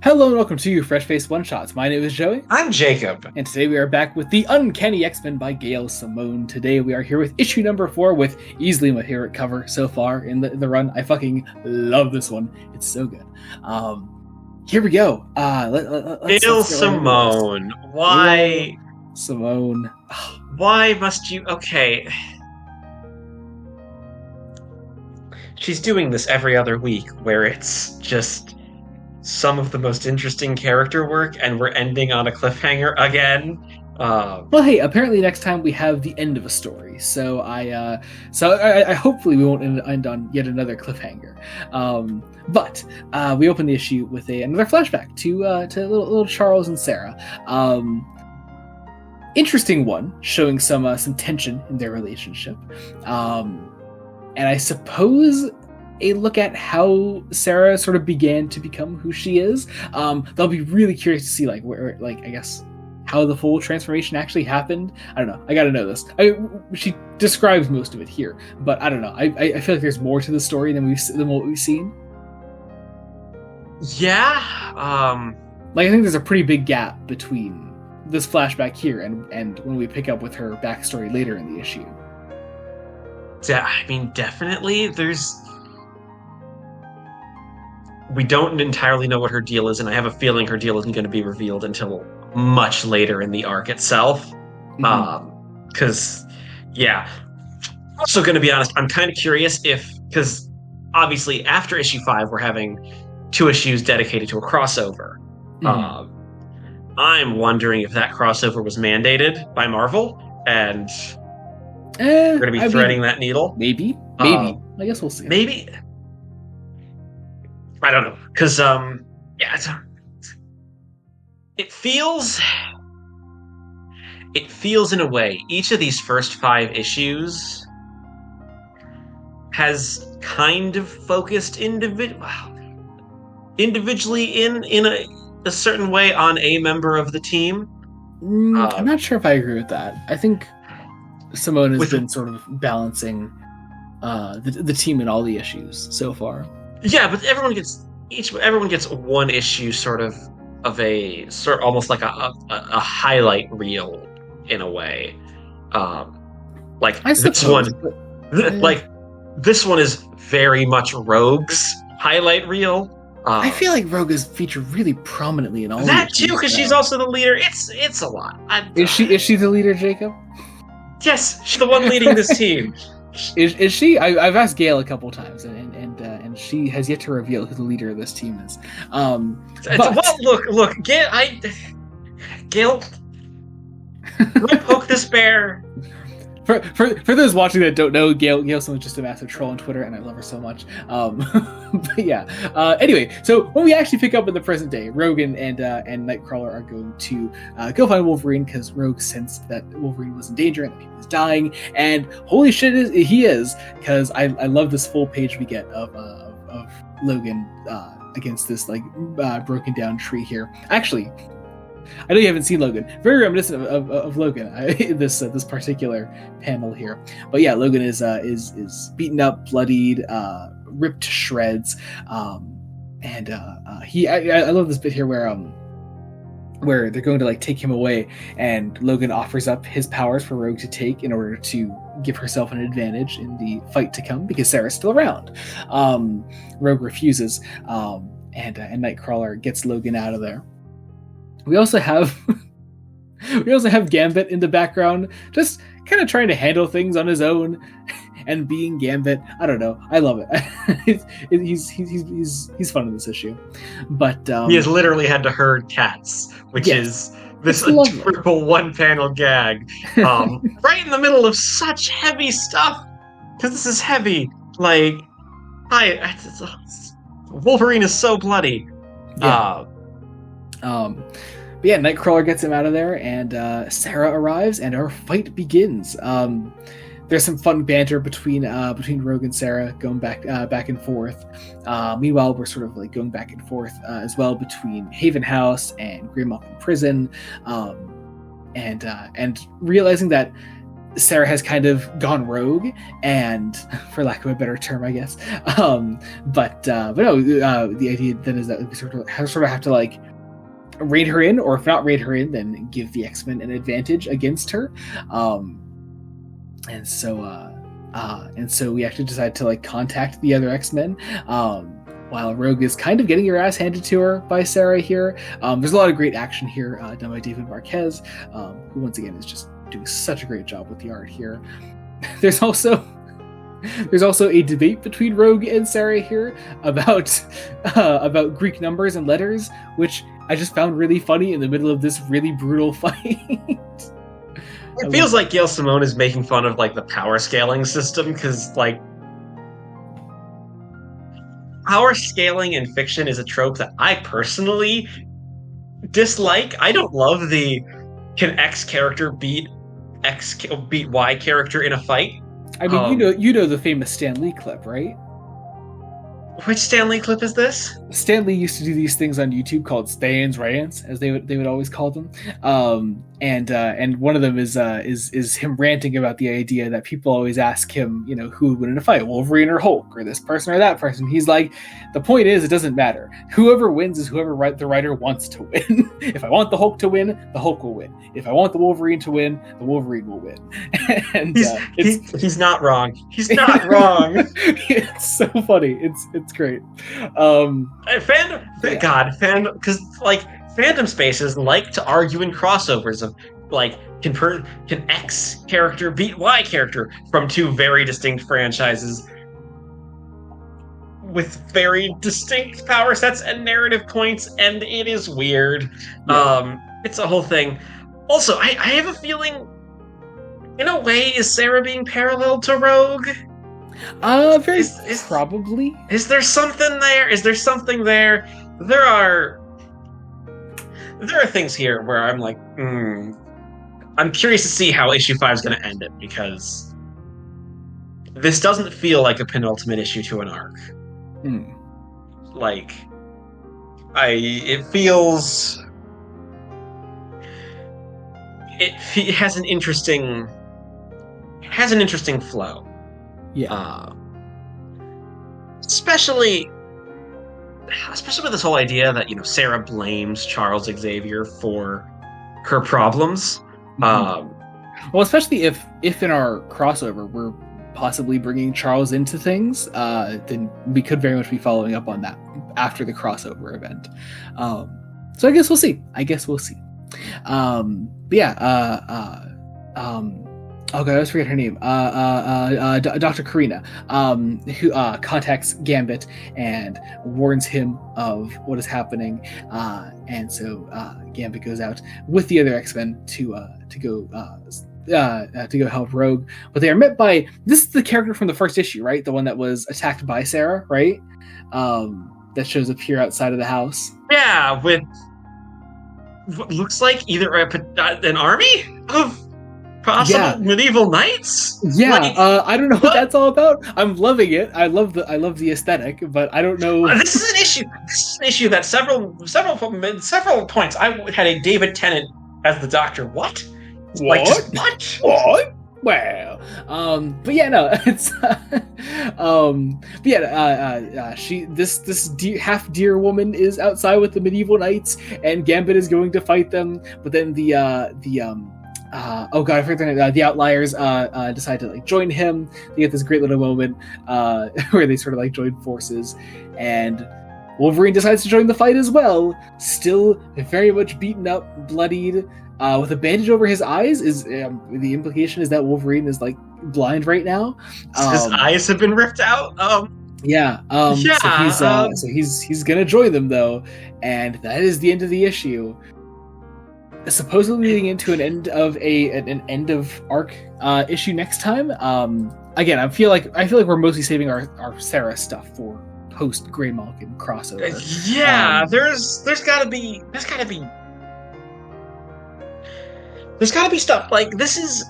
Hello and welcome to Fresh Face One Shots. My name is Joey. I'm Jacob. And today we are back with the Uncanny X-Men by Gail Simone. Today we are here with issue number 4 with easily my favorite cover so far in the run. I fucking love this one. It's so good. Here we go. Gail Simone. Why? Simone. Why must you... Okay. She's doing this every other week where it's just some of the most interesting character work and we're ending on a cliffhanger again. Well, hey, apparently next time we have the end of a story, so I hopefully we won't end on yet another cliffhanger. But we open the issue with another flashback to little Charles and Sarah. Interesting one, showing some tension in their relationship, and I suppose a look at how Sarah sort of began to become who she is. They'll be really curious to see I guess how the full transformation actually happened. I don't know. I gotta know this. She describes most of it here, but I don't know. I feel like there's more to the story than what we've seen. Yeah. I think there's a pretty big gap between this flashback here and when we pick up with her backstory later in the issue. Yeah, I mean, definitely. We don't entirely know what her deal is, and I have a feeling her deal isn't going to be revealed until much later in the arc itself. Because, yeah. Also, going to be honest, I'm kind of curious because obviously after issue 5, we're having 2 issues dedicated to a crossover. I'm wondering if that crossover was mandated by Marvel, and we're going to be threading that needle. Maybe. I guess we'll see. Maybe. I don't know, because it feels in a way each of these first 5 issues has kind of focused individually in a certain way on a member of the team. I'm not sure if I agree with that. I think Simone has been sort of balancing the team in all the issues so far. Yeah, but everyone gets one issue sort of almost like a highlight reel in a way. This one is very much Rogue's highlight reel. I feel like Rogue is featured really prominently in all that too, because she's also the leader. It's a lot. Is she the leader, Jacob? Yes, she's the one leading this team. Is she? I've asked Gail a couple times, and she has yet to reveal who the leader of this team is. Well, look, Gail, poke this bear. For those watching that don't know, Gail Simone's just a massive troll on Twitter, and I love her so much. But yeah. Anyway, so when we actually pick up in the present day, Rogue and Nightcrawler are going to go find Wolverine because Rogue sensed that Wolverine was in danger and that he was dying. And holy shit, he is, because I love this full page we get of Logan against this broken down tree here. Actually, I know you haven't seen Logan. Very reminiscent of Logan. This particular panel here, but yeah, Logan is beaten up, bloodied, ripped to shreds, and I love this bit here where they're going to take him away, and Logan offers up his powers for Rogue to take in order to give herself an advantage in the fight to come because Sarah's still around. Rogue refuses, and Nightcrawler gets Logan out of there. We also have Gambit in the background, just kind of trying to handle things on his own, and being Gambit. I don't know. I love it. He's fun in this issue, but he has literally had to herd cats, which is this triple one-panel gag, right in the middle of such heavy stuff. Because this is heavy. Wolverine is so bloody. Yeah. But yeah, Nightcrawler gets him out of there, and Sarah arrives, and our fight begins. There's some fun banter between Rogue and Sarah, going back and forth. Meanwhile, we're sort of going back and forth as well between Haven House and Grim Mountain Prison, and realizing that Sarah has kind of gone rogue, and for lack of a better term, I guess. But no, the idea then is that we sort of have to like rein her in, or if not rein her in, then give the X-Men an advantage against her. And so we actually decide to like contact the other X-Men. While Rogue is kind of getting her ass handed to her by Sarah here. There's a lot of great action here done by David Marquez, who once again is just doing such a great job with the art here. There's also a debate between Rogue and Sarah here about Greek numbers and letters, which I just found really funny in the middle of this really brutal fight. It feels like Gail Simone is making fun of like the power scaling system, because like power scaling in fiction is a trope that I personally dislike. I don't love the can X character beat Y character in a fight. I mean, you know the famous Stan Lee clip, right? Which Stan Lee clip is this? Stan Lee used to do these things on YouTube called Stan's Rants, as they would always call them. And one of them is him ranting about the idea that people always ask him, you know, who would win in a fight, Wolverine or Hulk, or this person or that person. He's like, the point is, it doesn't matter. Whoever wins is whoever the writer wants to win. If I want the Hulk to win, the Hulk will win. If I want the Wolverine to win, the Wolverine will win. And he's not wrong. He's not wrong. It's so funny. It's great. Fandom, because like fandom spaces like to argue in crossovers of like can X character beat Y character from two very distinct franchises with very distinct power sets and narrative points, and it is weird. Yeah. It's a whole thing. Also, I have a feeling, in a way, is Sarah being paralleled to Rogue? Probably. Is there something there? There are things here where I'm like, I'm curious to see how issue 5 is going to end it, because this doesn't feel like a penultimate issue to an arc. Like, it feels. It has an interesting flow. Yeah. Especially with this whole idea that, you know, Sarah blames Charles Xavier for her problems. Well, especially if in our crossover we're possibly bringing Charles into things, then we could very much be following up on that after the crossover event. So I guess we'll see. But yeah, oh god, I always forget her name. Dr. Karina, who contacts Gambit and warns him of what is happening. And so Gambit goes out with the other X-Men to go help Rogue. But they are met by, this is the character from the first issue, right? The one that was attacked by Sarah, right? That shows up here outside of the house. Yeah, with what looks like either an army of possible medieval knights. Yeah, like, I don't know what that's all about. I'm loving it. I love the aesthetic, but I don't know. This is an issue that several points I had a David Tennant as the Doctor. What? What? Like, what? Well, but yeah, no, it's, this half deer woman is outside with the medieval knights, and Gambit is going to fight them, but then the Outliers decide to like join him. They get this great little moment where they sort of like join forces, and Wolverine decides to join the fight as well. Still very much beaten up, bloodied, with a bandage over his eyes. Is the implication is that Wolverine is like blind right now? His eyes have been ripped out. So he's gonna join them though, and that is the end of the issue. Supposedly leading into an end of arc issue next time. Again, I feel like we're mostly saving our Sarah stuff for post Grey Malkin crossover. There's gotta be stuff like this.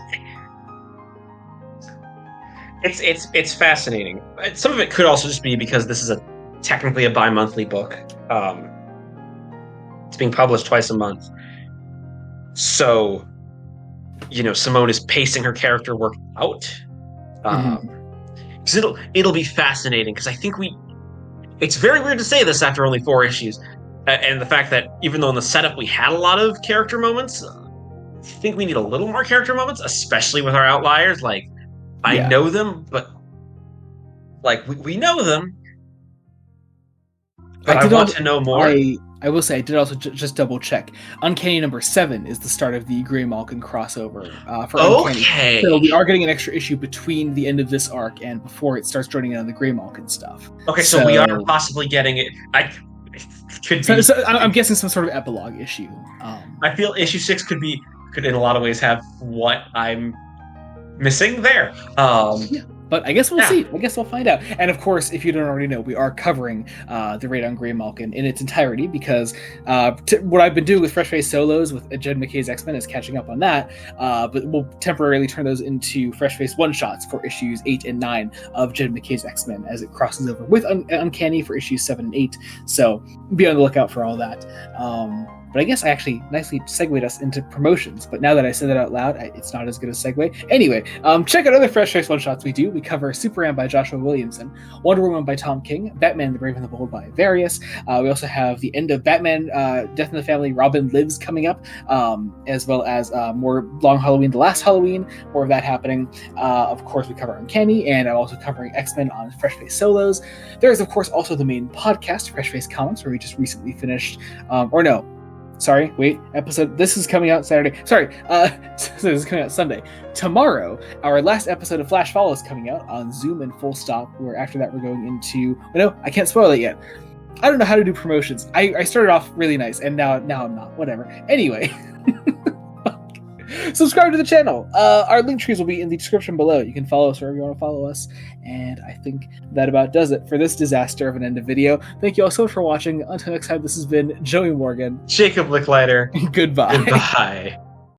It's fascinating. Some of it could also just be because this is technically a bi-monthly book. It's being published twice a month. So Simone is pacing her character work out. Because it'll be fascinating, because I think it's very weird to say this after only 4 issues, and the fact that even though in the setup we had a lot of character moments, I think we need a little more character moments, especially with our outliers. Like, I know them, but like we know them, but I want to know more. I will say I did also just double check. Uncanny number 7 is the start of the Grey Malkin crossover for Uncanny. Okay. So we are getting an extra issue between the end of this arc and before it starts joining in on the Grey Malkin stuff. Okay, so we are possibly getting it. So I'm guessing some sort of epilogue issue. I feel issue 6 could in a lot of ways have what I'm missing there. But I guess we'll see. I guess we'll find out. And of course, if you don't already know, we are covering the raid on Grey Malkin in its entirety, because what I've been doing with Fresh Face Solos with Jed McKay's X-Men is catching up on that. But we'll temporarily turn those into Fresh Face one-shots for issues 8 and 9 of Jed McKay's X-Men as it crosses over with Uncanny for issues 7 and 8. So be on the lookout for all that. But I guess I actually nicely segued us into promotions. But now that I said that out loud, it's not as good a segue. Anyway, check out other Fresh Face one-shots we do. We cover Superman by Joshua Williamson, Wonder Woman by Tom King, Batman the Brave and the Bold by Various. We also have the end of Batman, Death in the Family, Robin Lives coming up, as well as more Long Halloween, The Last Halloween, more of that happening. Of course, we cover Uncanny, and I'm also covering X-Men on Fresh Face Solos. There is, of course, also the main podcast, Fresh Face Comics, where we just recently finished, this is coming out Saturday. So this is coming out Sunday. Tomorrow, our last episode of Flash Fall is coming out on Zoom and Full Stop, where after that we're going into... No, I can't spoil it yet. I don't know how to do promotions. I started off really nice, and now I'm not. Whatever. Anyway... Subscribe to the channel. Our link trees will be in the description below. You can follow us wherever you want to follow us. And I think that about does it for this disaster of an end of video. Thank you all so much for watching. Until next time, this has been Joey Morgan. Jacob Licklider. Goodbye. Goodbye.